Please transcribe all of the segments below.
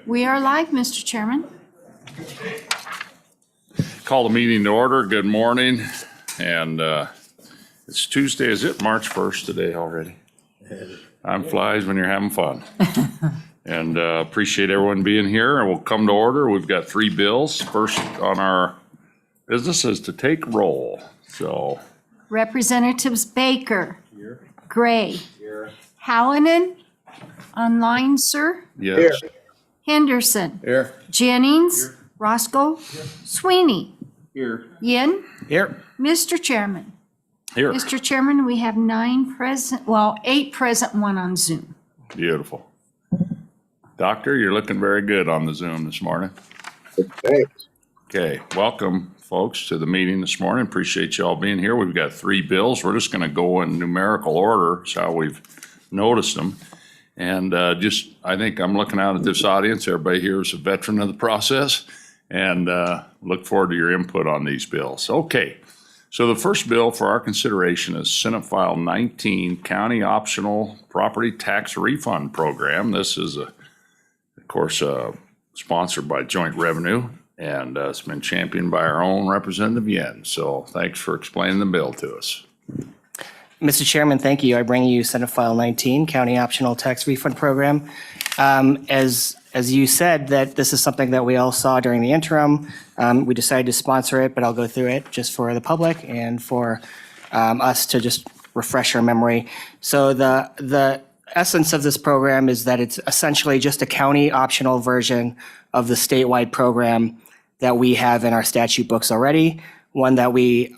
We are live, Mr. Chairman. Call the meeting to order. Good morning. And it's Tuesday, is it? March 1st today already. Time flies when you're having fun. And appreciate everyone being here. And we'll come to order. We've got 3 bills. First on our business is to take roll. So Representatives Baker. Here. Gray. Here. Hallinan. Online, sir. yes. Here. Henderson. Here. Jennings. Here. Roscoe. Here. Sweeney. Here. Yin. Here. Mr. Chairman. Here. Mr. Chairman, we have 9 present, well, 8 present, 1 on Zoom. Beautiful. Doctor, you're looking very good on the Zoom this morning. Thanks. Okay, welcome, folks, to the meeting this morning. Appreciate you all being here. We've got 3 bills. We're just going to go in numerical order. It's how we've noticed them. And I think I'm looking out at this audience. Everybody here is a veteran of the process, and look forward to your input on these bills. Okay, so the first bill for our consideration is Senate File 19, County Optional Property Tax Refund Program. This is, of course, sponsored by Joint Revenue, and it's been championed by our own Representative Yen. So thanks for explaining the bill to us. Mr. Chairman, thank you. I bring you Senate File 19, County Optional Tax Refund Program. As you said, that this is something that we all saw during the interim. We decided to sponsor it, but I'll go through it just for the public and for us to just refresh our memory. So the essence of this program is that it's essentially just a county optional version of the statewide program that we have in our statute books already. One that we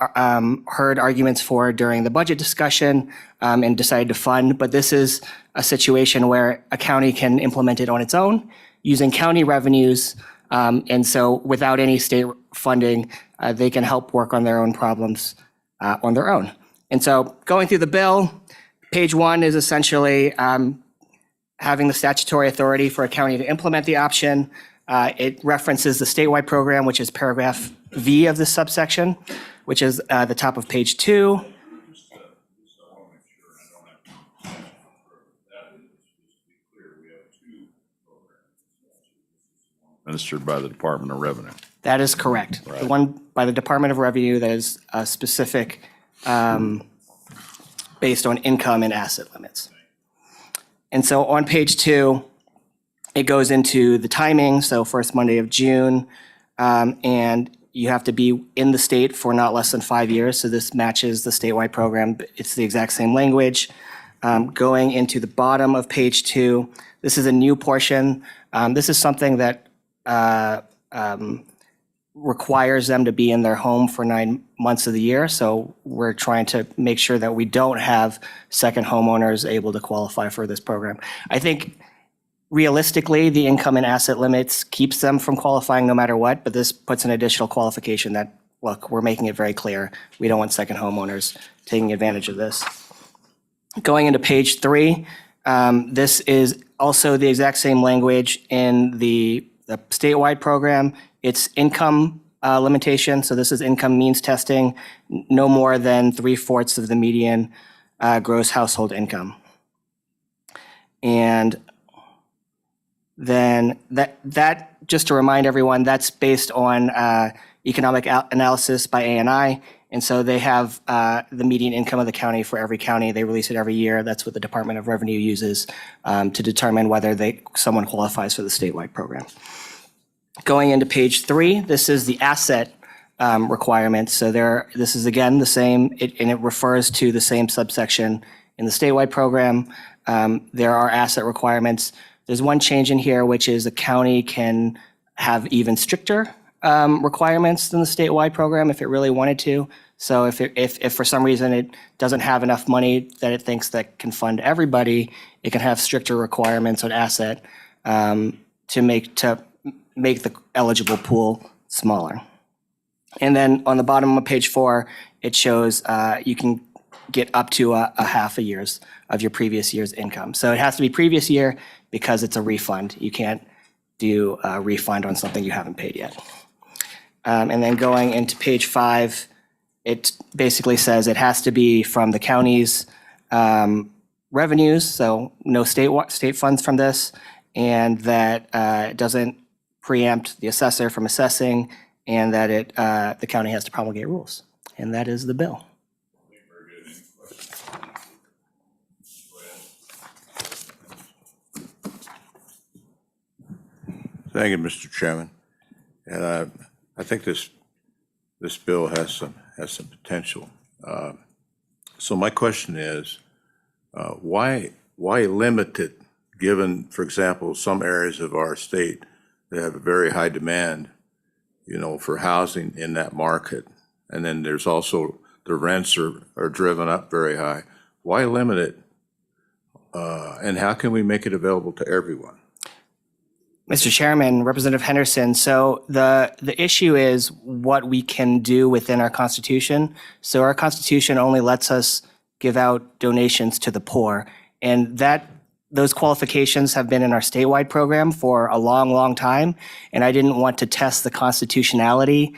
heard arguments for during the budget discussion and decided to fund. But this is a situation where a county can implement it on its own using county revenues. And so without any state funding, they can help work on their own problems on their own. And so going through the bill, page 1 is essentially having the statutory authority for a county to implement the option. It references the statewide program, which is paragraph V of this subsection, which is the top of page 2. Administered by the Department of Revenue. That is correct. Right. The one by the Department of Revenue that is specific based on income and asset limits. And so on page 2, it goes into the timing, so first Monday of June, and you have to be in the state for not less than 5 years, so this matches the statewide program. It's the exact same language. Going into the bottom of page 2, this is a new portion. This is something that requires them to be in their home for 9 months of the year, so we're trying to make sure that we don't have second homeowners able to qualify for this program. I think realistically, the income and asset limits keeps them from qualifying no matter what, but this puts an additional qualification that, look, we're making it very clear. We don't want second homeowners taking advantage of this. Going into page 3, this is also the exact same language in the statewide program. It's income limitation, so this is income means testing, no more than 3/4 of the median gross household income. And then that just to remind everyone, that's based on economic analysis by ANI. And so they have the median income of the county for every county. They release it every year. That's what the Department of Revenue uses to determine whether someone qualifies for the statewide program. Going into page 3, this is the asset requirements. So this is again the same, and it refers to the same subsection in the statewide program. There are asset requirements. There's one change in here, which is a county can have even stricter requirements than the statewide program if it really wanted to. So if for some reason it doesn't have enough money that it thinks that can fund everybody, it can have stricter requirements on asset to make the eligible pool smaller. And then on the bottom of page 4, it shows you can get up to a half a year's of your previous year's income. So it has to be previous year because it's a refund. You can't do a refund on something you haven't paid yet. And then going into page 5, it basically says it has to be from the county's revenues, so no state funds from this, and that it doesn't preempt the assessor from assessing, and that the county has to promulgate rules. And that is the bill. Thank you, Mr. Chairman. And I think this bill has some potential. So my question is, why limit it, given, for example, some areas of our state that have a very high demand, for housing in that market, and then there's also the rents are driven up very high. Why limit it? And how can we make it available to everyone? Mr. Chairman, Representative Henderson, so the issue is what we can do within our Constitution. So our Constitution only lets us give out donations to the poor. And those qualifications have been in our statewide program for a long, long time. And I didn't want to test the constitutionality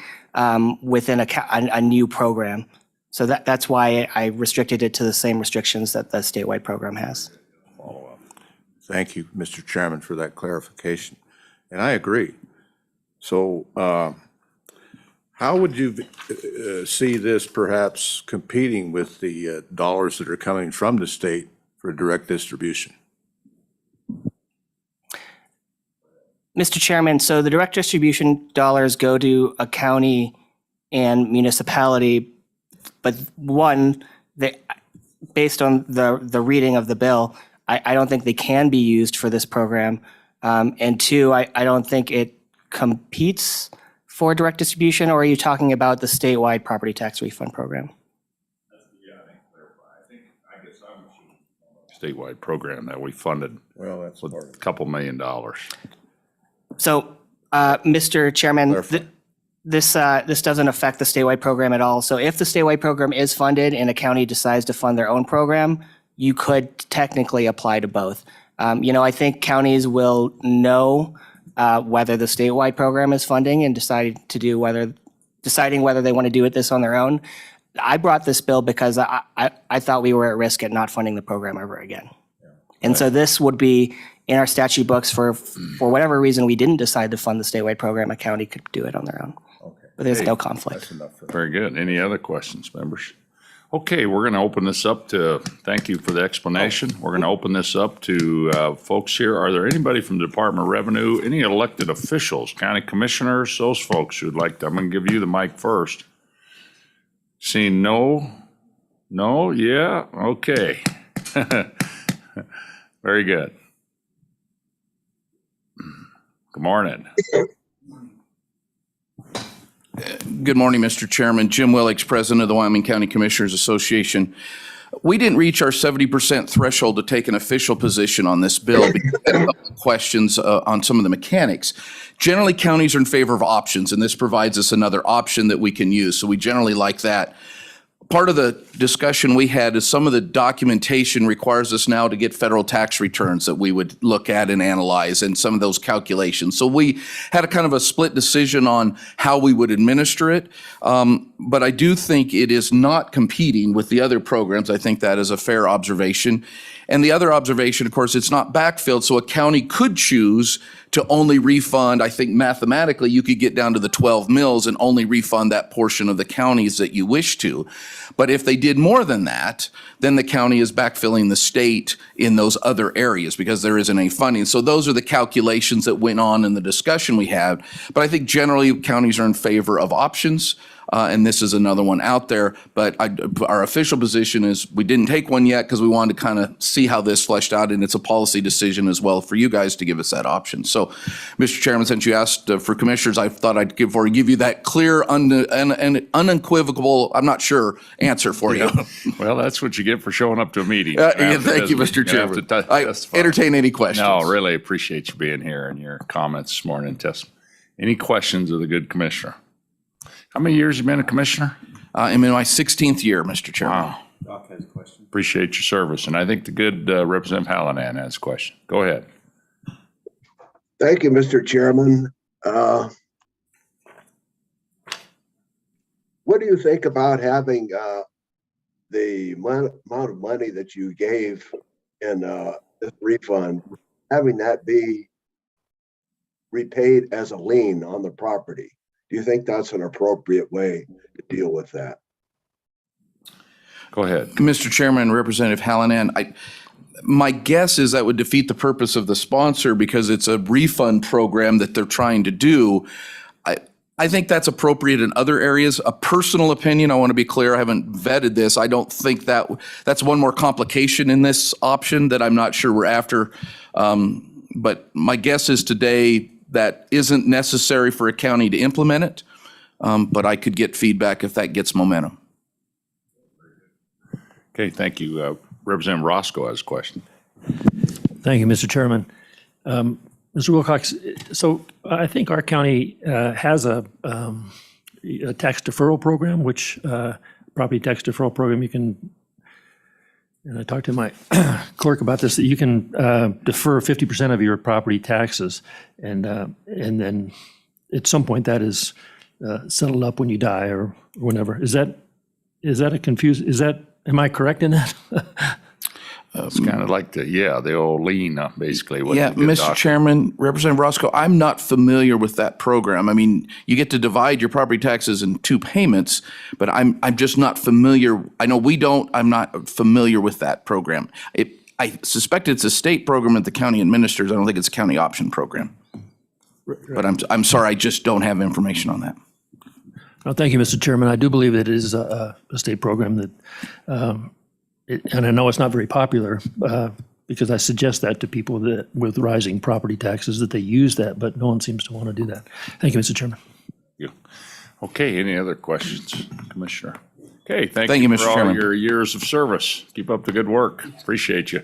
within a new program. So that's why I restricted it to the same restrictions that the statewide program has. Thank you, Mr. Chairman, for that clarification. And I agree. So how would you see this perhaps competing with the dollars that are coming from the state for direct distribution? Mr. Chairman, so the direct distribution dollars go to a county and municipality, but one, based on the reading of the bill, I don't think they can be used for this program. And two, I don't think it competes for direct distribution, or are you talking about the statewide property tax refund program? Statewide program that we funded Well, that's with part a of it. couple $1 million. So, Mr. Chairman, this doesn't affect the statewide program at all. So if the statewide program is funded and a county decides to fund their own program, you could technically apply to both. I think counties will know whether the statewide program is funding and deciding whether they want to do this on their own. I brought this bill because I thought we were at risk at not funding the program ever again. And so this would be in our statute books for whatever reason we didn't decide to fund the statewide program, a county could do it on their own. Okay. But there's no conflict. That's enough for Very good. Any other questions, members? Okay, we're going to open this up to, thank you for the explanation. We're going to open this up to folks here. Are there anybody from the Department of Revenue, any elected officials, county commissioners, those folks who'd like to, I'm going to give you the mic first. Seeing no? No? Yeah? Okay. Very good. Good morning. Good morning, Mr. Chairman. Jim Willicks, President of the Wyoming County Commissioners Association. We didn't reach our 70% threshold to take an official position on this bill because we had a couple of questions on some of the mechanics. Generally, counties are in favor of options, and this provides us another option that we can use. So we generally like that. Part of the discussion we had is some of the documentation requires us now to get federal tax returns that we would look at and analyze, and some of those calculations. So we had a kind of a split decision on how we would administer it. But I do think it is not competing with the other programs. I think that is a fair observation. And the other observation, of course, it's not backfilled, so a county could choose to only refund. I think mathematically you could get down to the 12 mills and only refund that portion of the counties that you wish to. But if they did more than that, then the county is backfilling the state in those other areas because there isn't any funding. So those are the calculations that went on in the discussion we had. But I think generally counties are in favor of options. And this is another one out there, but our official position is we didn't take one yet because we wanted to kind of see how this fleshed out, and it's a policy decision as well for you guys to give us that option. So, Mr. Chairman, since you asked for commissioners, I thought I'd give you that clear, unequivocal, I'm not sure, answer for you. Well, that's what you get for showing up to a meeting. Thank you, Mr. Chairman. I entertain any questions. No, really appreciate you being here and your comments this morning. Any questions of the good commissioner? How many years have you been a commissioner? I'm in my 16th year, Mr. Chairman. Wow. Doc has a question. Appreciate your service. And I think the good Representative Hallinan has a question. Go ahead. Thank you, Mr. Chairman. what do you think about having the amount of money that you gave in this refund, having that be repaid as a lien on the property? Do you think that's an appropriate way to deal with that? Go ahead. Mr. Chairman, Representative Hallinan, my guess is that would defeat the purpose of the sponsor because it's a refund program that they're trying to do. I think that's appropriate in other areas. A personal opinion, I want to be clear, I haven't vetted this. I don't think that's one more complication in this option that I'm not sure we're after. But my guess is today that isn't necessary for a county to implement it. But I could get feedback if that gets momentum. Okay, thank you. Representative Roscoe has a question. Thank you, Mr. Chairman. Mr. Wilcox, so I think our county has a tax deferral program, which property tax deferral program you can, and I talked to my clerk about this, that you can defer 50% of your property taxes, and then at some point that is settled up when you die or whenever. Is that am I correct in that? It's kind of like the old lien, basically. Yeah, Mr. Chairman, Representative Roscoe, I'm not familiar with that program. I mean, you get to divide your property taxes in 2 payments, but I'm just not familiar. I know we don't. I'm not familiar with that program. I suspect it's a state program that the county administers. I don't think it's a county option program. But I'm sorry, I just don't have information on that. Well, thank you, Mr. Chairman. I do believe it is a state program that, and I know it's not very popular because I suggest that to people that with rising property taxes that they use that, but no one seems to want to do that. Thank you, Mr. Chairman. Thank you. Okay, any other questions, Commissioner? Okay, thank you, you Mr. for all Chairman. your years of service. Keep up the good work. Appreciate you.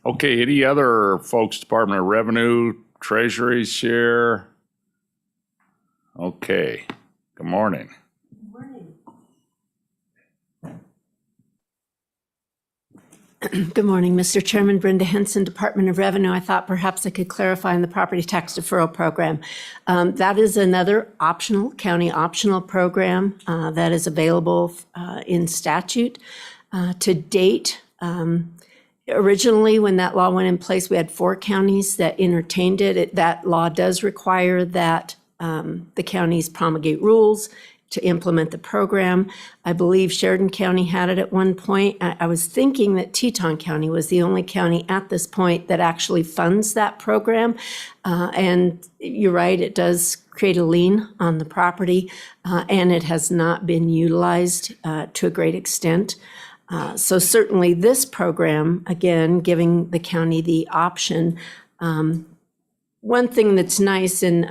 Okay, any other folks, Department of Revenue, Treasury's here? Okay, good morning. Good morning, Mr. Chairman. Brenda Henson, Department of Revenue. I thought perhaps I could clarify in the property tax deferral program. That is another county optional program that is available in statute. To date, originally when that law went in place, we had 4 counties that entertained it. That law does require that the counties promulgate rules to implement the program. I believe Sheridan County had it at one point. I was thinking that Teton County was the only county at this point that actually funds that program. And you're right, it does create a lien on the property, and it has not been utilized to a great extent. So certainly this program, again, giving the county the option. One thing that's nice in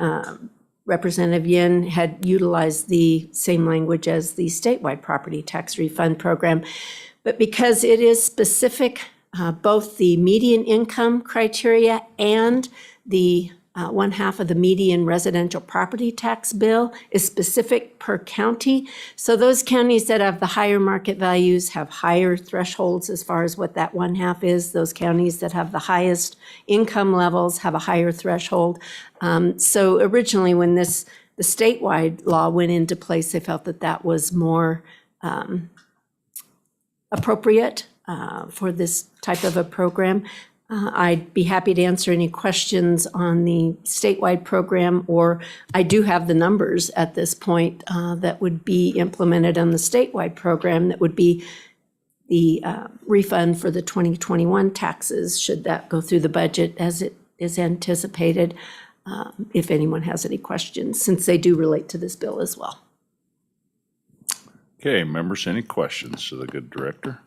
Representative Yin had utilized the same language as the statewide property tax refund program. But because it is specific, both the median income criteria and the 1/2 of the median residential property tax bill is specific per county. So those counties that have the higher market values have higher thresholds as far as what that 1/2 is. Those counties that have the highest income levels have a higher threshold. So originally when the statewide law went into place, they felt that that was more appropriate for this type of a program. I'd be happy to answer any questions on the statewide program, or I do have the numbers at this point that would be implemented on the statewide program. That would be the refund for the 2021 taxes, should that go through the budget as it is anticipated, if anyone has any questions, since they do relate to this bill as well. Okay, members, any questions to the good director?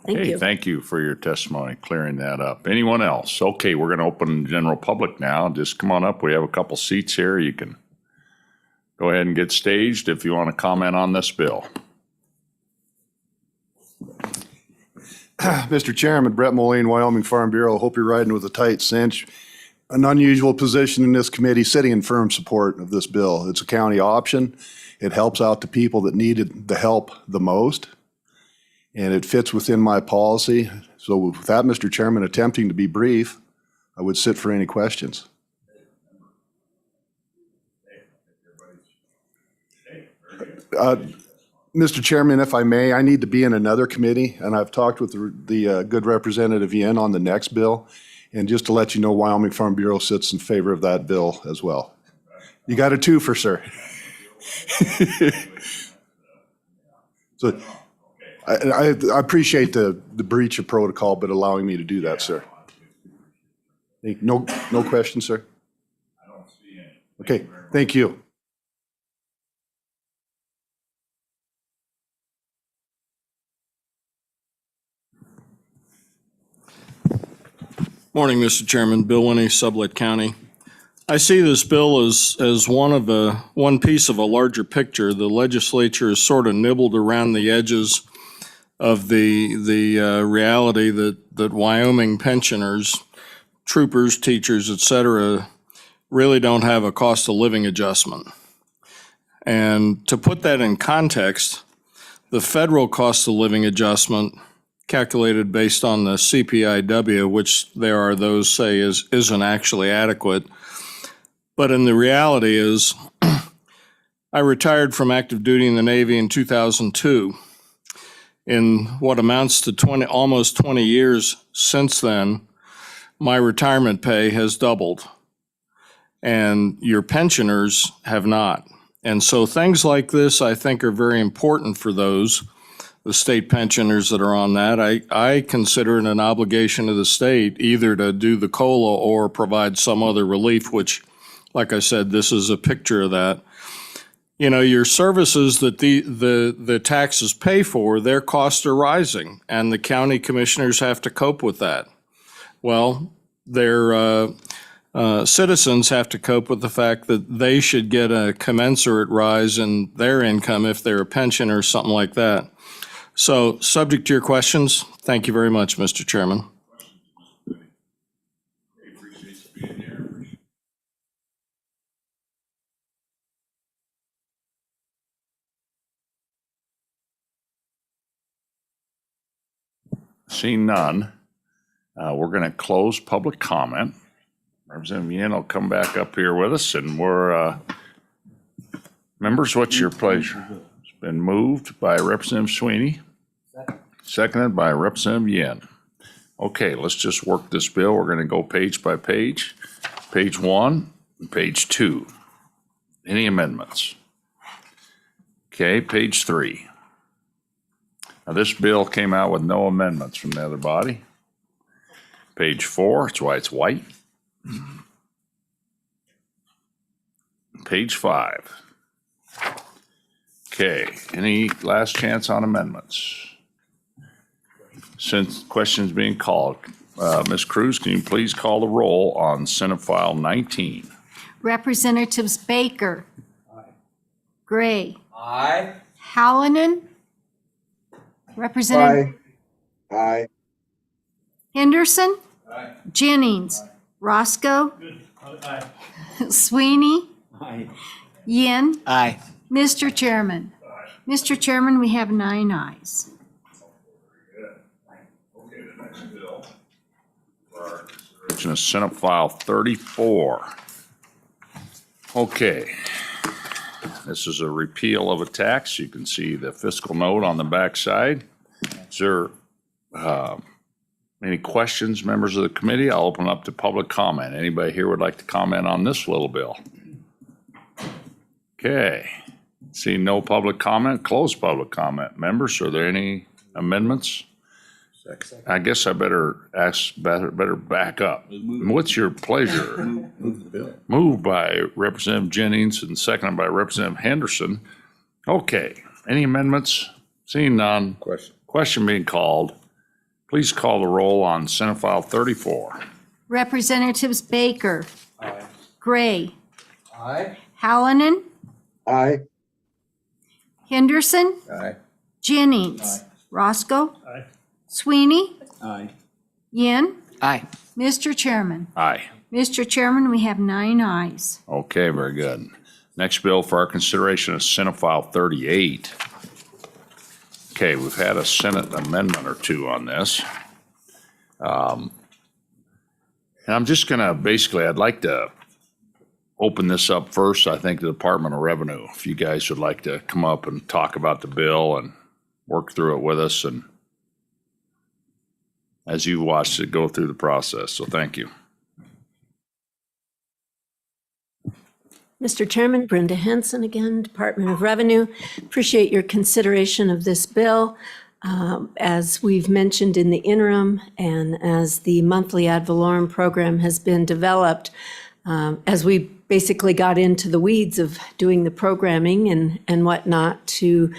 Thank Okay, you. thank you for your testimony, clearing that up. Anyone else? Okay, we're going to open the general public now. Just come on up. We have a couple seats here. You can go ahead and get staged if you want to comment on this bill. Mr. Chairman, Brett Moline, Wyoming Farm Bureau. Hope you're riding with a tight cinch. An unusual position in this committee, sitting in firm support of this bill. It's a county option. It helps out the people that needed the help the most, and it fits within my policy. So with that, Mr. Chairman, attempting to be brief, I would sit for any questions. Mr. Chairman, if I may, I need to be in another committee, and I've talked with the good Representative Yen on the next bill. And just to let you know, Wyoming Farm Bureau sits in favor of that bill as well. You got a twofer, sir. So I appreciate the breach of protocol, but allowing me to do that, sir. No questions, sir? Okay, thank you. Morning, Mr. Chairman. Bill Winnie, Sublette County. I see this bill as one piece of a larger picture. The legislature has sort of nibbled around the edges of the reality that Wyoming pensioners, troopers, teachers, et cetera, really don't have a cost of living adjustment. And to put that in context, the federal cost of living adjustment calculated based on the CPIW, which there are those say isn't actually adequate. But in the reality is, I retired from active duty in the Navy in 2002. In what amounts to almost 20 years since then, my retirement pay has doubled, and your pensioners have not. And so things like this, I think, are very important for the state pensioners that are on that. I consider it an obligation of the state either to do the COLA or provide some other relief, which, like I said, this is a picture of that. You know, your services that the taxes pay for, their costs are rising, and the county commissioners have to cope with that. Well, their citizens have to cope with the fact that they should get a commensurate rise in their income if they're a pensioner or something like that. So, subject to your questions, thank you very much, Mr. Chairman. Seeing none, we're going to close public comment. Representative Yen will come back up here with us, and we're, members, what's your pleasure? It's been moved by Representative Sweeney, seconded by Representative Yen. Okay, let's just work this bill. We're going to go page by page. Page 1 and page 2. Any amendments? Okay, page 3. Now, this bill came out with no amendments from the other body. Page 4, that's why it's white. Page 5. Okay, any last chance on amendments? Since questions being called, Ms. Cruz, can you please call the roll on Senate File 19? Representatives Baker. Aye. Gray. Aye. Hallinan. Representative Aye. Henderson. Jennings. Roscoe. Sweeney. Yen. Aye. Mr. Chairman. Mr. Chairman, we have 9 ayes. Okay, the next bill for our consideration is Senate File 34. Okay. This is a repeal of a tax. You can see the fiscal note on the back side. Is there any questions, members of the committee? I'll open up to public comment. Anybody here would like to comment on this little bill? Okay. See no public comment, close public comment. Members, are there any amendments? I guess I better back up. What's your pleasure? Moved by Representative Jennings and seconded by Representative Henderson. Okay, any amendments? Seeing none. Question being called. Please call the roll on Senate File 34. Representatives Baker. Aye. Gray. Aye. Hallinan. Aye. Henderson. Aye. Jennings. Roscoe. Sweeney. Aye. Yen. Aye. Mr. Chairman. Aye. Mr. Chairman, we have 9 ayes. Okay, very good. Next bill for our consideration is Senate File 38. Okay, we've had a Senate amendment or two on this. And I'm just gonna, basically, I'd like to open this up first, I think the Department of Revenue, if you guys would like to come up and talk about the bill and work through it with us, and as you watched it go through the process. So thank you. Mr. Chairman, Brenda Henson again, Department of Revenue. Appreciate your consideration of this bill. As we've mentioned in the interim, and as the monthly ad valorem program has been developed, as we basically got into the weeds of doing the programming and whatnot to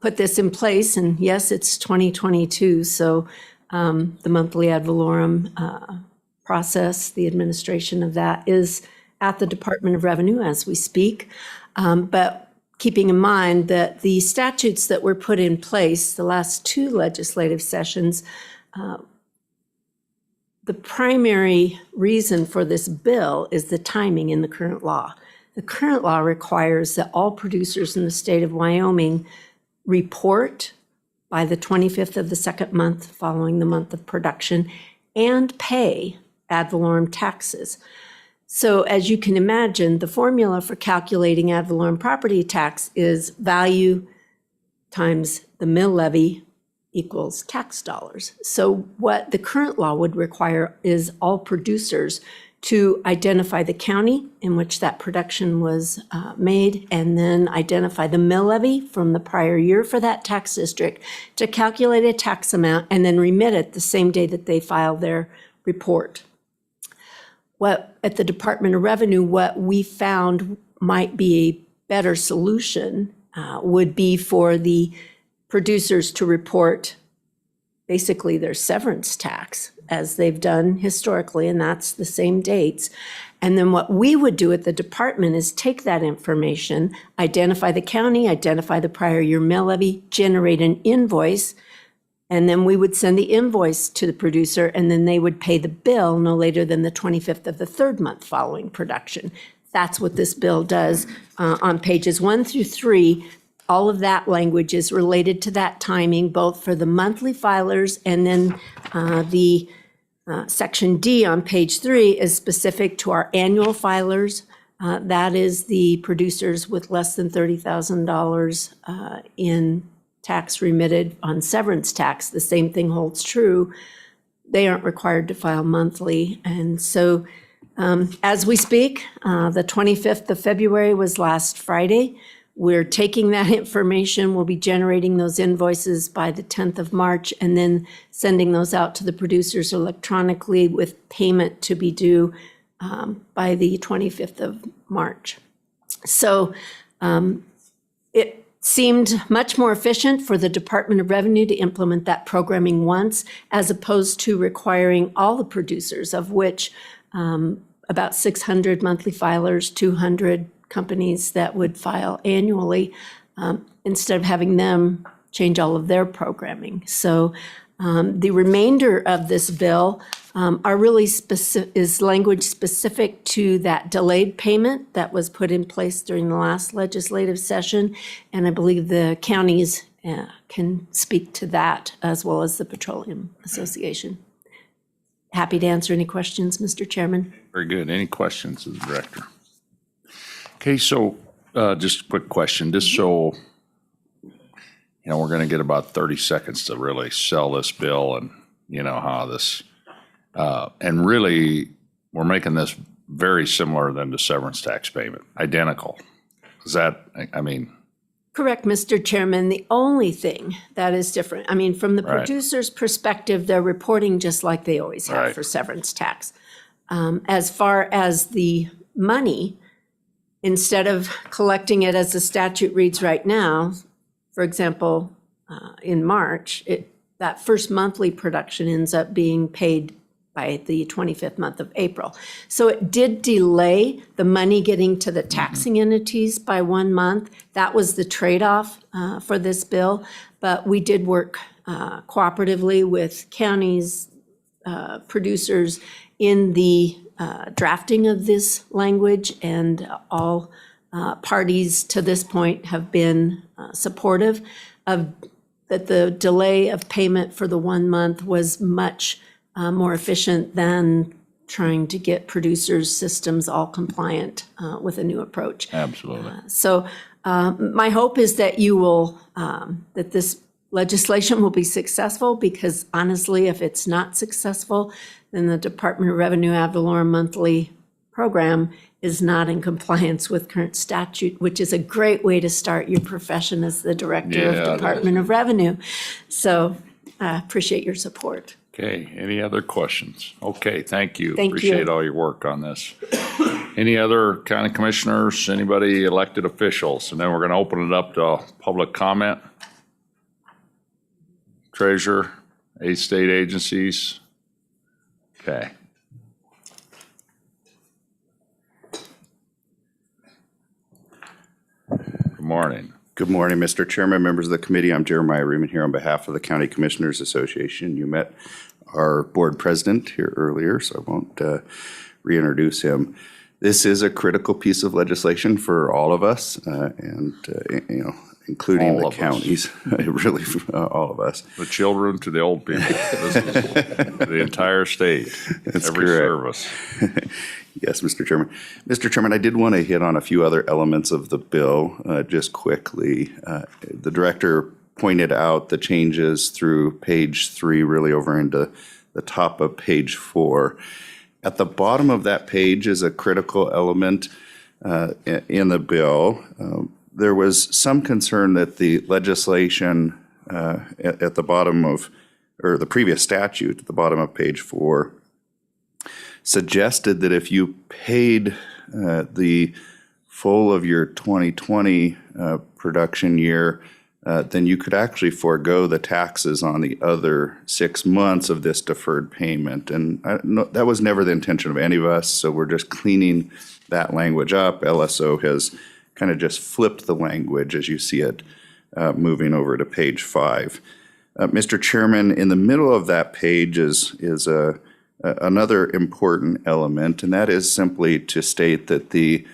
put this in place, and yes, it's 2022, so the monthly ad valorem process, the administration of that is at the Department of Revenue as we speak. But keeping in mind that the statutes that were put in place the last two legislative sessions, the primary reason for this bill is the timing in the current law. The current law requires that all producers in the state of Wyoming report by the 25th of the second month following the month of production and pay ad valorem taxes. So as you can imagine, the formula for calculating ad valorem property tax is value times the mill levy equals tax dollars. So what the current law would require is all producers to identify the county in which that production was made, and then identify the mill levy from the prior year for that tax district to calculate a tax amount and then remit it the same day that they file their report. What at the Department of Revenue, what we found might be a better solution would be for the producers to report basically their severance tax as they've done historically, and that's the same dates. And then what we would do at the department is take that information, identify the county, identify the prior year mill levy, generate an invoice, and then we would send the invoice to the producer, and then they would pay the bill no later than the 25th of the third month following production. That's what this bill does. On pages 1 through 3, all of that language is related to that timing, both for the monthly filers, and then the section D on page 3 is specific to our annual filers. That is the producers with less than $30,000 in tax remitted on severance tax. The same thing holds true. They aren't required to file monthly. And so as we speak, the 25th of February was last Friday. We're taking that information. We'll be generating those invoices by the 10th of March and then sending those out to the producers electronically with payment to be due by the 25th of March. So it seemed much more efficient for the Department of Revenue to implement that programming once, as opposed to requiring all the producers, of which about 600 monthly filers, 200 companies that would file annually, instead of having them change all of their programming. So the remainder of this bill are really is language specific to that delayed payment that was put in place during the last legislative session. And I believe the counties can speak to that, as well as the Petroleum Association. Happy to answer any questions, Mr. Chairman. Very good. Any questions of the director? Okay, so just a quick question, just so, we're going to get about 30 seconds to really sell this bill, and how this, and really, we're making this very similar than the severance tax payment, identical. Is that, Correct, Mr. Chairman. The only thing that is different, from the Right. producer's perspective, they're reporting just like they always have Right. for severance tax. As far as the money, instead of collecting it as the statute reads right now, for example, in March, that first monthly production ends up being paid by the 25th month of April. So it did delay the money getting to the taxing entities by 1 month. That was the trade-off for this bill. But we did work cooperatively with counties, producers in the drafting of this language, and all parties to this point have been supportive of that. The delay of payment for the 1 month was much more efficient than trying to get producers' systems all compliant with a new approach. Absolutely. So my hope is that you will, that this legislation will be successful, because honestly, if it's not successful, then the Department of Revenue ad valorem monthly program is not in compliance with current statute, which is a great way to start your profession as the Director Yeah, it of is. Department of Revenue. So I appreciate your support. Okay, any other questions? Okay, thank you. Thank you. Appreciate all your work on this. Any other county commissioners, anybody elected officials? And then we're gonna open it up to public comment. Treasurer, 8 state agencies. Okay. Good morning. Good morning, Mr. Chairman, members of the committee. I'm Jeremiah Reeman here on behalf of the County Commissioners Association. You met our board president here earlier, so I won't reintroduce him. This is a critical piece of legislation for all of us, and including All the of us. counties, really all of us. The children to the old people. This is the entire state, That's every correct. service. Yes, Mr. Chairman. Mr. Chairman, I did want to hit on a few other elements of the bill just quickly. The director pointed out the changes through page 3, really over into the top of page 4. At the bottom of that page is a critical element in the bill. There was some concern that the legislation at the bottom of, or the previous statute at the bottom of page 4, suggested that if you paid the full of your 2020 production year, then you could actually forego the taxes on the other 6 months of this deferred payment. And that was never the intention of any of us, so we're just cleaning that language up. LSO has kind of just flipped the language as you see it moving over to page 5. Mr. Chairman, in the middle of that page is another important element, and that is simply to state that the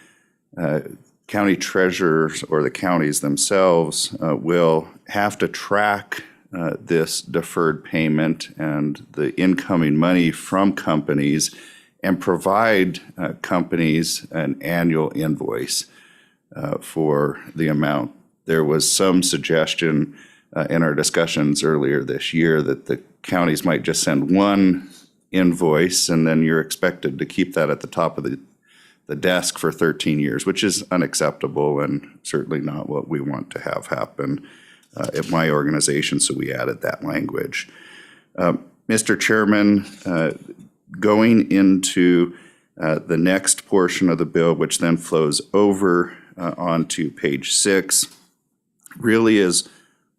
county treasurers or the counties themselves will have to track this deferred payment and the incoming money from companies and provide companies an annual invoice for the amount. There was some suggestion in our discussions earlier this year that the counties might just send one invoice and then you're expected to keep that at the top of the desk for 13 years, which is unacceptable and certainly not what we want to have happen at my organization, so we added that language. Mr. Chairman, going into the next portion of the bill, which then flows over onto page 6, really is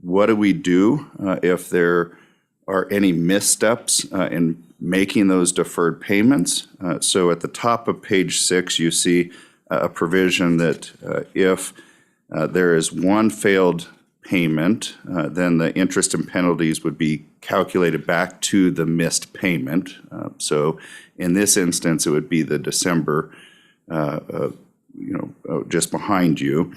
what do we do if there are any missteps in making those deferred payments. So at the top of page 6, you see a provision that if there is one failed payment, then the interest and penalties would be calculated back to the missed payment. So in this instance, it would be the December, just behind you.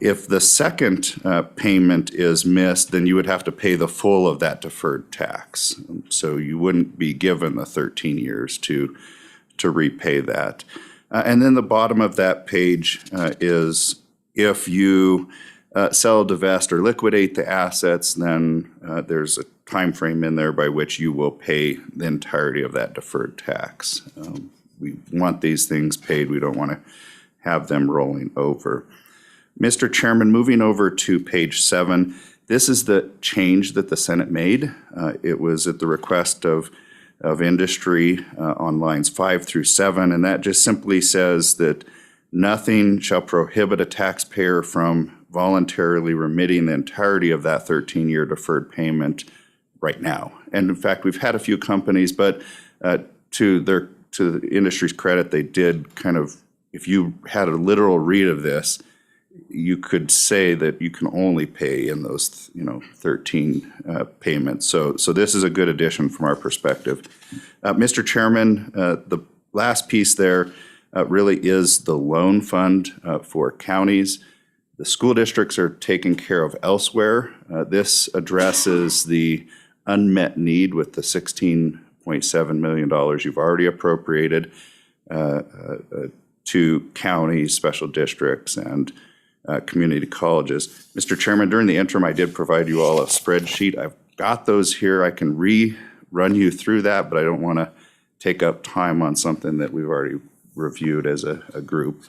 If the second payment is missed, then you would have to pay the full of that deferred tax. So you wouldn't be given the 13 years to repay that. And then the bottom of that page is if you sell, divest, or liquidate the assets, then there's a time frame in there by which you will pay the entirety of that deferred tax. We want these things paid. We don't want to have them rolling over. Mr. Chairman, moving over to page 7, this is the change that the Senate made. It was at the request of industry on lines 5 through 7, and that just simply says that nothing shall prohibit a taxpayer from voluntarily remitting the entirety of that 13-year deferred payment right now. And in fact, we've had a few companies, but to the industry's credit, they did kind of, if you had a literal read of this, you could say that you can only pay in those, 13 payments. So this is a good addition from our perspective. Mr. Chairman, the last piece there really is the loan fund for counties. The school districts are taken care of elsewhere. This addresses the unmet need with the $16.7 million you've already appropriated to counties, special districts, and community colleges. Mr. Chairman, during the interim, I did provide you all a spreadsheet. I've got those here. I can run you through that, but I don't want to take up time on something that we've already reviewed as a group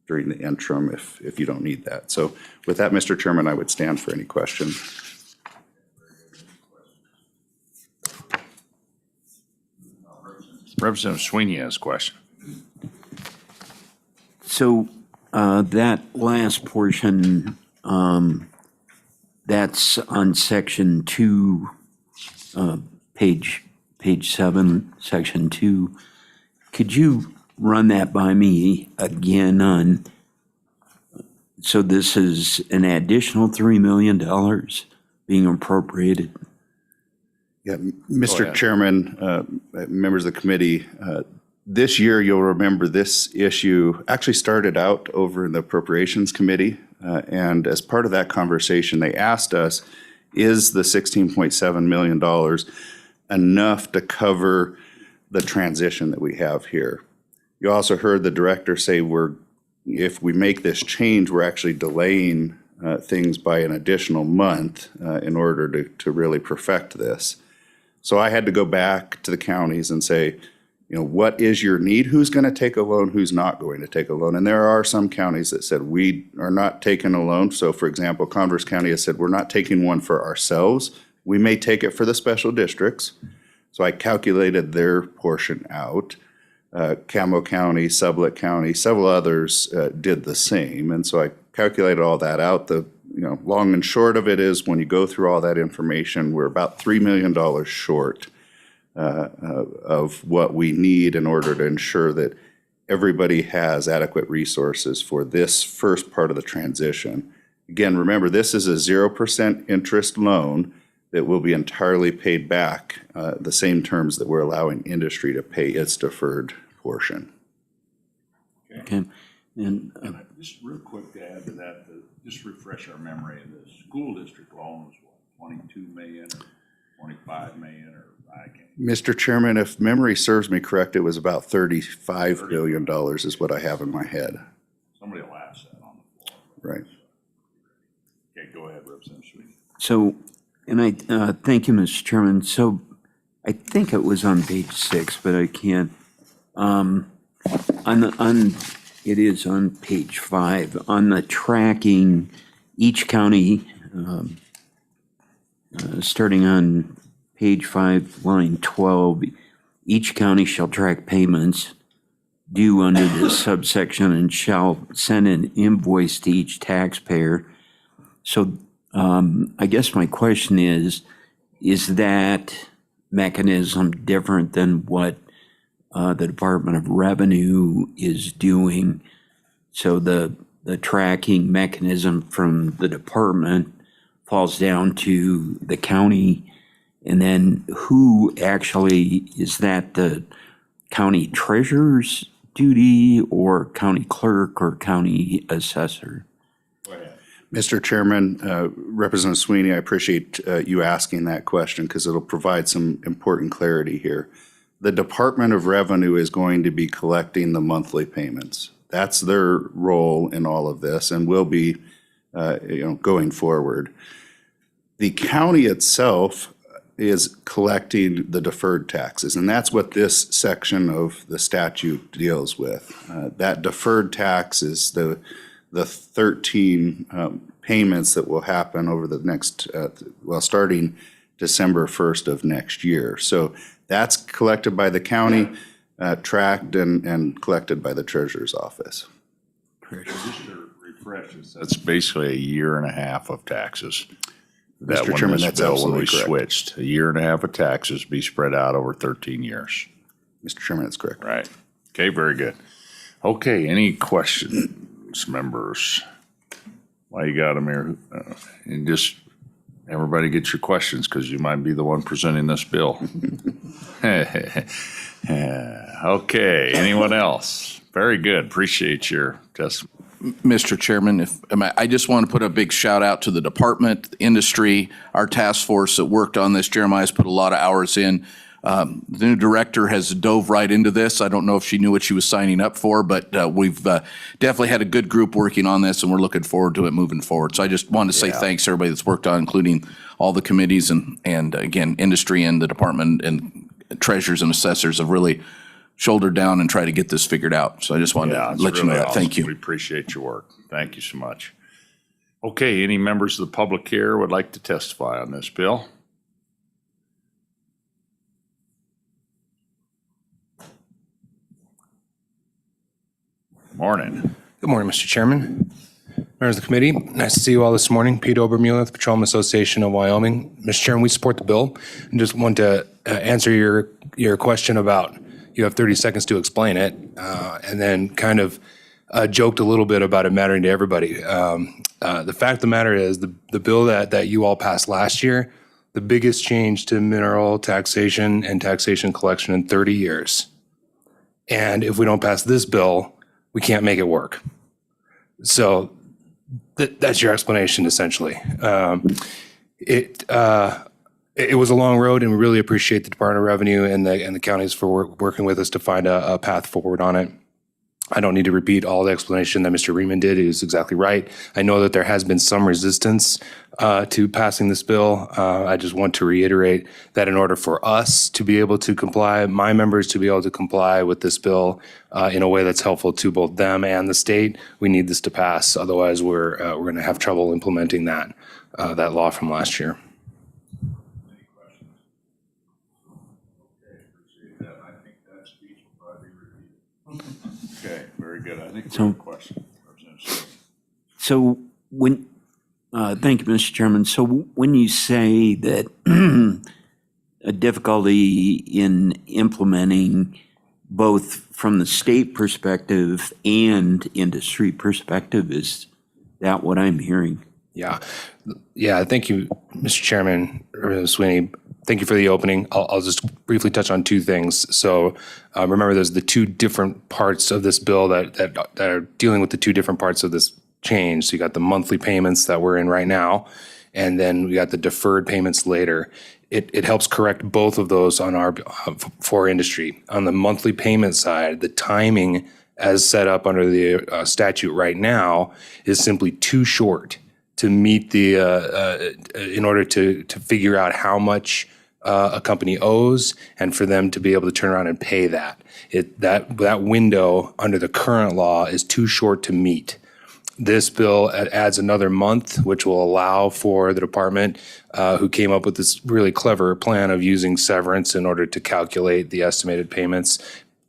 during the interim if you don't need that. So with that, Mr. Chairman, I would stand for any questions. Representative Sweeney has a question. So that last portion, that's on section 2, page 7, section 2. Could you run that by me again on, so this is an additional $3 million being appropriated? Yeah, Mr. Chairman, members of the committee, this year, you'll remember this issue actually started out over in the Appropriations Committee. And as part of that conversation, they asked us, is the $16.7 million enough to cover the transition that we have here? You also heard the director say if we make this change, we're actually delaying things by an additional month in order to really perfect this. So I had to go back to the counties and say, what is your need? Who's going to take a loan? Who's not going to take a loan? And there are some counties that said, we are not taking a loan. So for example, Converse County has said, we're not taking one for ourselves. We may take it for the special districts. So I calculated their portion out. Camo County, Sublette County, several others did the same. And so I calculated all that out. The long and short of it is when you go through all that information, we're about $3 million short of what we need in order to ensure that everybody has adequate resources for this first part of the transition. Again, remember, this is a 0% interest loan that will be entirely paid back, the same terms that we're allowing industry to pay its deferred portion. Okay. And Just real quick to add to that, just refresh our memory, the school district loan was what, 22 million or 25 million, or I can't. Mr. Chairman, if memory serves me correct, it was about $35 billion is what I have in my head. Somebody will ask that on the floor. Right. Okay, go ahead, Representative Sweeney. so, and I thank you, Mr. Chairman. So I think it was on page 6, but I can't. It is on page 5 on the tracking. Each county, starting on page 5, line 12, each county shall track payments due under this subsection and shall send an invoice to each taxpayer. So I guess my question is that mechanism different than what the Department of Revenue is doing? So the tracking mechanism from the department falls down to the county, and then who actually, is that the county treasurer's duty or county clerk or county assessor? Mr. Chairman, Representative Sweeney, I appreciate you asking that question because it'll provide some important clarity here. The Department of Revenue is going to be collecting the monthly payments. That's their role in all of this and will be going forward. The county itself is collecting the deferred taxes, and that's what this section of the statute deals with. That deferred tax is the 13 payments that will happen over the next, starting December 1st of next year. So that's collected by the county, tracked and collected by the treasurer's office. Just to refresh this, that's basically a year and a half of taxes. Mr. Chairman, that's absolutely correct. Switched. A year and a half of taxes be spread out over 13 years. Mr. Chairman, that's correct. Right. Okay, very good. Okay, any questions, members? Why you got them here? And just, everybody get your questions because you might be the one presenting this bill. Okay, anyone else? Very good. Appreciate your testimony. Mr. Chairman, I just want to put a big shout out to the department, the industry, our task force that worked on this. Jeremiah's put a lot of hours in. The new director has dove right into this. I don't know if she knew what she was signing up for, but we've definitely had a good group working on this, and we're looking forward to it moving forward. So I just wanted to say thanks to everybody that's worked on, including all the committees and again, industry and the department and treasurers and assessors have really shouldered down and tried to get this figured out. So I just wanted to it's let you know really that. Thank awesome. you. We appreciate your work. Thank you so much. Okay, any members of the public here would like to testify on this bill? Morning. Good morning, Mr. Chairman. Members of the committee, nice to see you all this morning. Pete Obermuller, the Patrolman Association of Wyoming. Mr. Chairman, we support the bill and just want to answer your question about, you have 30 seconds to explain it, and then kind of joked a little bit about it mattering to everybody. The fact of the matter is the bill that you all passed last year, the biggest change to mineral taxation and taxation collection in 30 years. And if we don't pass this bill, we can't make it work. So that's your explanation, essentially. It was a long road, and we really appreciate the Department of Revenue and the counties for working with us to find a path forward on it. I don't need to repeat all the explanation that Mr. Riemann did. He was exactly right. I know that there has been some resistance to passing this bill. I just want to reiterate that in order for us to be able to comply, my members to be able to comply with this bill in a way that's helpful to both them and the state, we need this to pass. Otherwise, we're going to have trouble implementing that law from last year. Okay, very good. I think So- we have a question. So when, thank you, Mr. Chairman. So when you say that a difficulty in implementing both from the state perspective and industry perspective, is that what I'm hearing? Yeah. Thank you, Mr. Chairman, Representative Sweeney. Thank you for the opening. I'll just briefly touch on two things. So remember, there's the two different parts of this bill that are dealing with the two different parts of this change. So you got the monthly payments that we're in right now, and then we got the deferred payments later. It helps correct both of those on our for industry. On the monthly payment side, the timing as set up under the statute right now is simply too short to meet the in order to figure out how much a company owes and for them to be able to turn around and pay that. That window under the current law is too short to meet. This bill adds another month, which will allow for the department who came up with this really clever plan of using severance in order to calculate the estimated payments,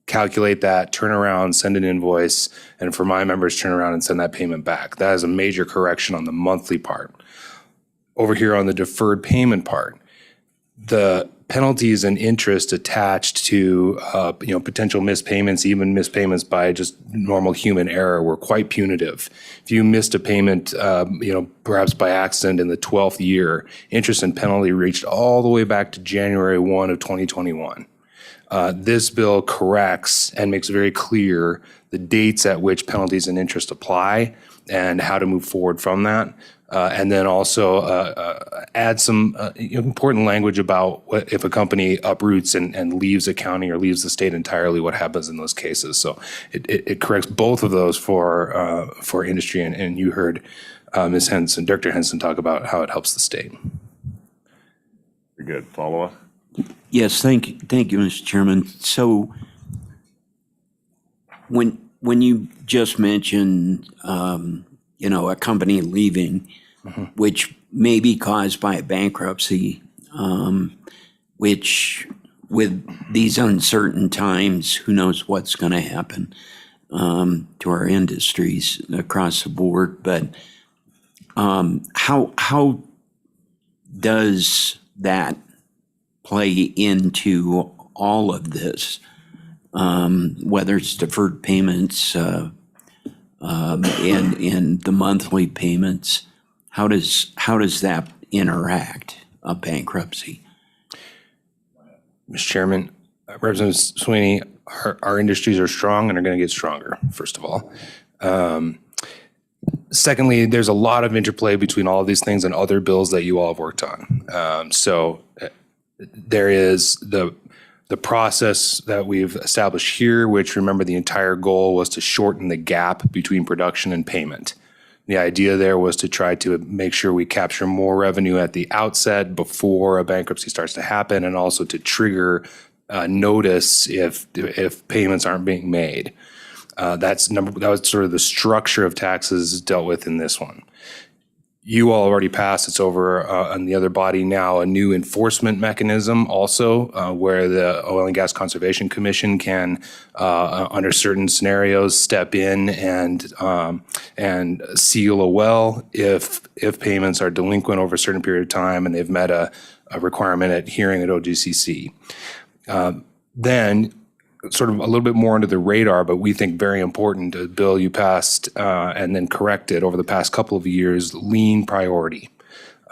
calculate that, turn around, send an invoice, and for my members, turn around and send that payment back. That is a major correction on the monthly part. Over here on the deferred payment part, the penalties and interest attached to potential missed payments, even missed payments by just normal human error, were quite punitive. If you missed a payment, perhaps by accident in the 12th year, interest and penalty reached all the way back to January 1 of 2021. This bill corrects and makes very clear the dates at which penalties and interest apply and how to move forward from that. And then also add some important language about what if a company uproots and leaves a county or leaves the state entirely, what happens in those cases. So it corrects both of those for industry. And you heard Ms. Henson, Director Henson, talk about how it helps the state. Very good. Follow up? Yes, thank you, Mr. Chairman. So when you just mentioned, a company leaving, which may be caused by a bankruptcy, which with these uncertain times, who knows what's going to happen to our industries across the board. But how does that play into all of this, whether it's deferred payments and the monthly payments? How does that interact a bankruptcy? Mr. Chairman, Representative Sweeney, our industries are strong and are going to get stronger, first of all. Secondly, there's a lot of interplay between all of these things and other bills that you all have worked on. So there is the process that we've established here, which remember the entire goal was to shorten the gap between production and payment. The idea there was to try to make sure we capture more revenue at the outset before a bankruptcy starts to happen, and also to trigger notice if payments aren't being made. That was sort of the structure of taxes dealt with in this one. You all already passed, it's over on the other body now, a new enforcement mechanism also where the Oil and Gas Conservation Commission can, under certain scenarios, step in and seal a well if payments are delinquent over a certain period of time and they've met a requirement at hearing at OGCC. Then, sort of a little bit more under the radar, but we think very important, a bill you passed and then corrected over the past couple of years, lien priority.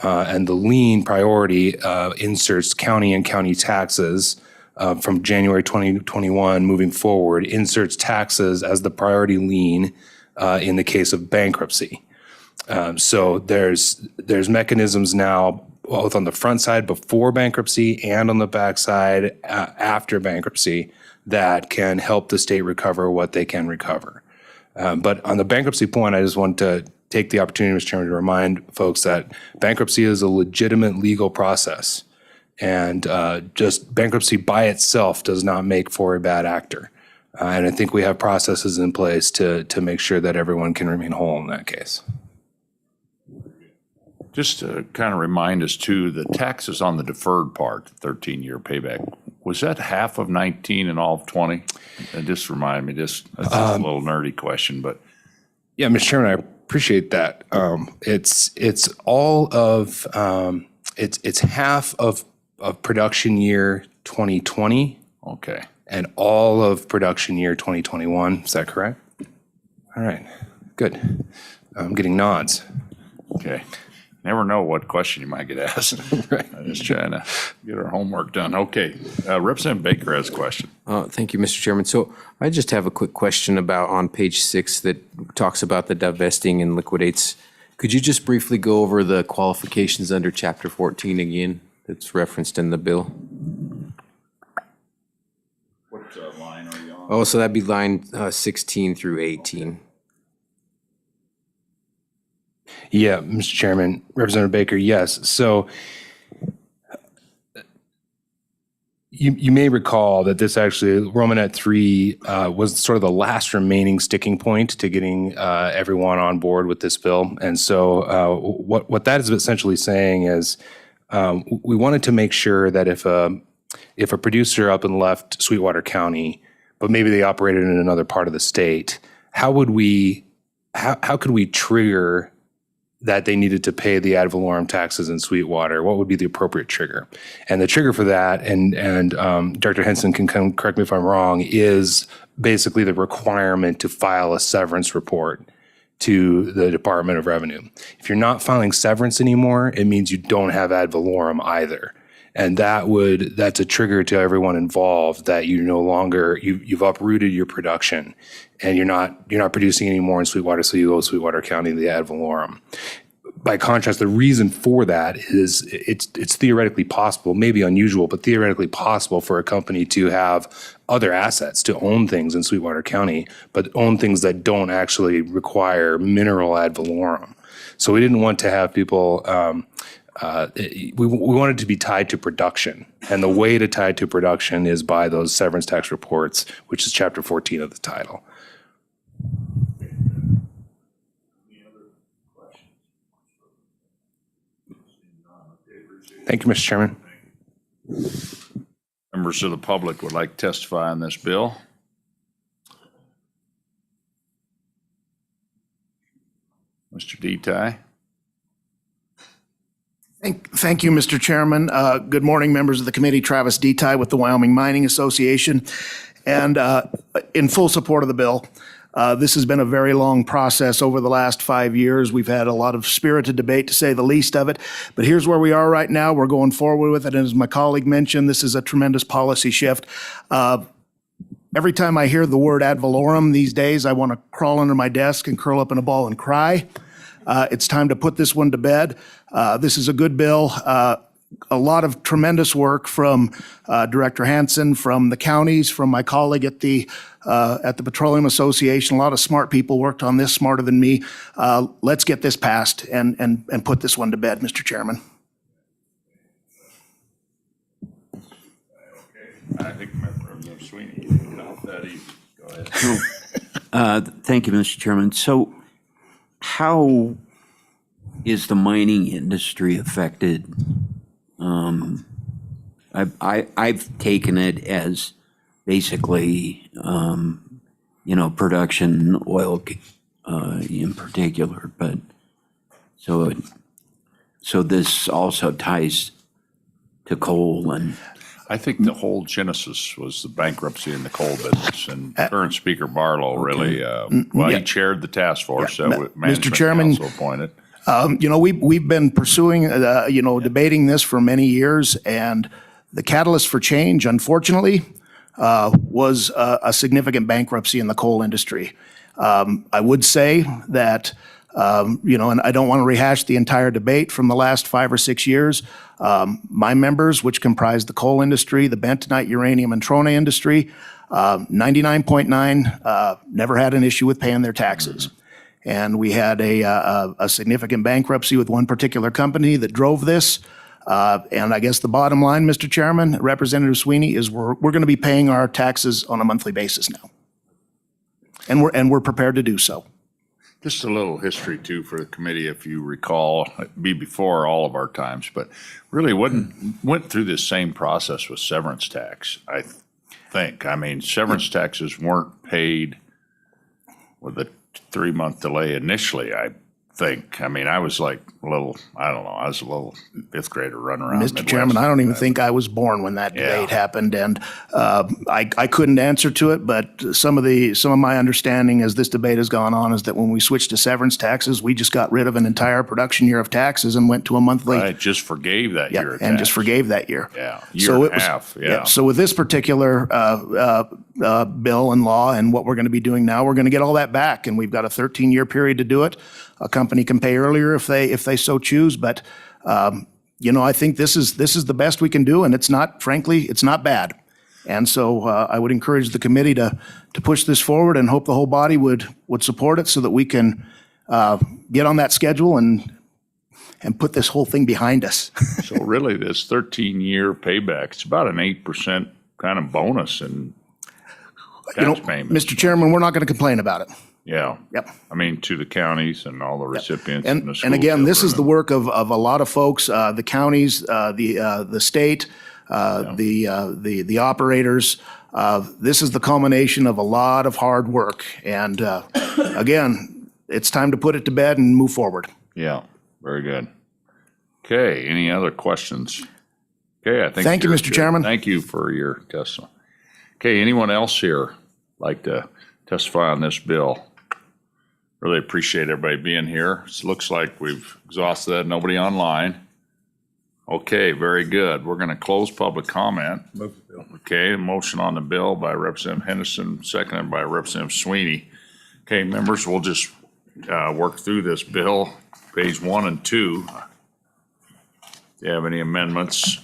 And the lien priority inserts county and county taxes from January 2021 moving forward, inserts taxes as the priority lien in the case of bankruptcy. So there's mechanisms now both on the front side before bankruptcy and on the back side after bankruptcy that can help the state recover what they can recover. But on the bankruptcy point, I just want to take the opportunity, Mr. Chairman, to remind folks that bankruptcy is a legitimate legal process. And just bankruptcy by itself does not make for a bad actor. And I think we have processes in place to make sure that everyone can remain whole in that case. Just to kind of remind us too, the taxes on the deferred part, 13-year payback, was that half of 19 and all of 20? And just remind me, that's just a little nerdy question, but. Yeah, Mr. Chairman, I appreciate that. It's all of, it's half of production year 2020. Okay. And all of production year 2021. Is that correct? All right, good. I'm getting nods. Okay. Never know what question you might get asked. Right. I'm just trying to get our homework done. Okay. Representative Baker has a question. Thank you, Mr. Chairman. So I just have a quick question about on page 6 that talks about the divesting and liquidates. Could you just briefly go over the qualifications under Chapter 14 again that's referenced in the bill? What line are you on? Oh, so that'd be line 16 through 18. Yeah, Mr. Chairman, Representative Baker, yes. So you may recall that this actually, Romanet 3 was sort of the last remaining sticking point to getting everyone on board with this bill. And so what that is essentially saying is we wanted to make sure that if a producer up and left Sweetwater County, but maybe they operated in another part of the state, how could we trigger that they needed to pay the ad valorem taxes in Sweetwater? What would be the appropriate trigger? And the trigger for that, and Director Henson can correct me if I'm wrong, is basically the requirement to file a severance report to the Department of Revenue. If you're not filing severance anymore, it means you don't have ad valorem either. And that's a trigger to everyone involved that you no longer, you've uprooted your production and you're not producing anymore in Sweetwater, so you owe Sweetwater County the ad valorem. By contrast, the reason for that is it's theoretically possible, maybe unusual, but theoretically possible for a company to have other assets, to own things in Sweetwater County, but own things that don't actually require mineral ad valorem. So we didn't want to have people, we wanted to be tied to production. And the way to tie it to production is by those severance tax reports, which is Chapter 14 of the title. Thank you, Mr. Chairman. Members of the public would like to testify on this bill. Mr. Detai. Thank you, Mr. Chairman. Good morning, members of the committee. Travis Detai with the Wyoming Mining Association, and in full support of the bill. This has been a very long process over the last 5 years. We've had a lot of spirited debate, to say the least of it. But here's where we are right now. We're going forward with it. And as my colleague mentioned, this is a tremendous policy shift. Every time I hear the word ad valorem these days, I want to crawl under my desk and curl up in a ball and cry. It's time to put this one to bed. This is a good bill. a lot of tremendous work from Director Hansen, from the counties, from my colleague at the Petroleum Association. A lot of smart people worked on this, smarter than me. Let's get this passed and put this one to bed, Mr. Chairman. I think Representative Sweeney, not that easy. Go ahead. Thank you, Mr. Chairman. So how is the mining industry affected? I've taken it as basically, production oil in particular, but so this also ties to coal and. I think the whole genesis was the bankruptcy in the coal business, and current Speaker Barlow really, he chaired the task force that Management Chairman, Council appointed. We've been pursuing, debating this for many years, and the catalyst for change, unfortunately, was a significant bankruptcy in the coal industry. I would say that, and I don't want to rehash the entire debate from the last 5 or 6 years. My members, which comprise the coal industry, the bentonite, uranium, and trona industry, 99.9 never had an issue with paying their taxes. And we had a significant bankruptcy with one particular company that drove this. And I guess the bottom line, Mr. Chairman, Representative Sweeney, is we're going to be paying our taxes on a monthly basis now. And we're prepared to do so. Just a little history too for the committee, if you recall, it'd be before all of our times, but really went through this same process with severance tax, I think. I mean, severance taxes weren't paid with a 3-month delay initially, I think. I mean, I was like a little, I don't know, I was a little 5th grader running around. Mr. Chairman, I don't even think I was born when that debate happened, and I couldn't answer to it, but some of my understanding as this debate has gone on is that when we switched to severance taxes, we just got rid of an entire production year of taxs and went to a monthly. Right, just forgave that year of and tax. just forgave that year. Yeah, So year it was, and a half, yeah. So with this particular bill and law and what we're going to be doing now, we're going to get all that back, and we've got a 13-year period to do it. A company can pay earlier if they so choose, but I think this is the best we can do, and it's not, frankly, it's not bad. And so I would encourage the committee to push this forward and hope the whole body would support it so that we can get on that schedule and put this whole thing behind us. So really, this 13-year payback, it's about an 8% kind of bonus in tax payments. Mr. Chairman, we're not going to complain about it. Yeah. Yep. I mean, to the counties and all the recipients. And, the and school again, this is the children. work of a lot of folks, the counties, the state, the operators. This is the culmination of a lot of hard work. And again, it's time to put it to bed and move forward. Yeah, very good. Okay, any other questions? Okay, I think. Thank you, you're Mr. good. Chairman. Thank you for your testimony. Okay, anyone else here like to testify on this bill? Really appreciate everybody being here. It looks like we've exhausted that. Nobody online. Okay, very good. We're going to close public comment. Okay, a motion on the bill by Representative Henderson, seconded by Representative Sweeney. Okay, members, we'll just work through this bill, page 1 and 2. Do you have any amendments?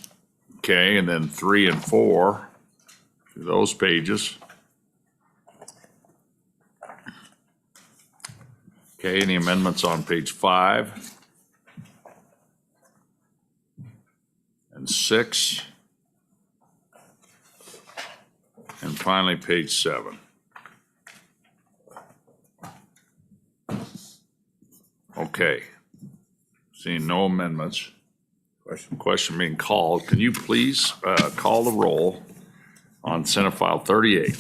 Okay, and then 3 and 4, those pages. Okay, any amendments on page 5 and 6? And finally, page 7. Okay. Seeing no amendments. Question being called. Can you please call the roll on Senate File 38?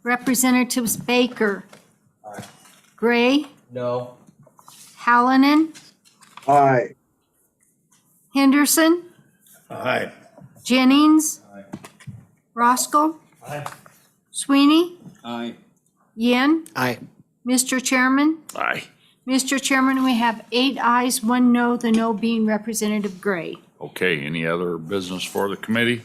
Representatives Baker. Aye. Gray. No. Hallinan. Aye. Henderson. Aye. Jennings. Roscoe. Aye. Sweeney. Aye. Yen. Aye. Mr. Chairman. Aye. Mr. Chairman, we have 8 ayes, 1 no, the no being Representative Gray. Okay, any other business for the committee?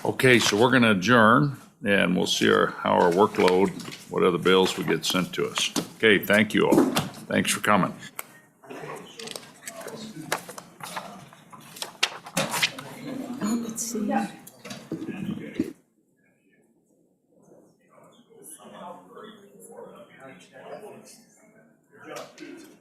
Okay, so we're going to adjourn, and we'll see how our workload, what other bills we get sent to us. Okay, thank you all. Thanks for coming. Good job, Pete.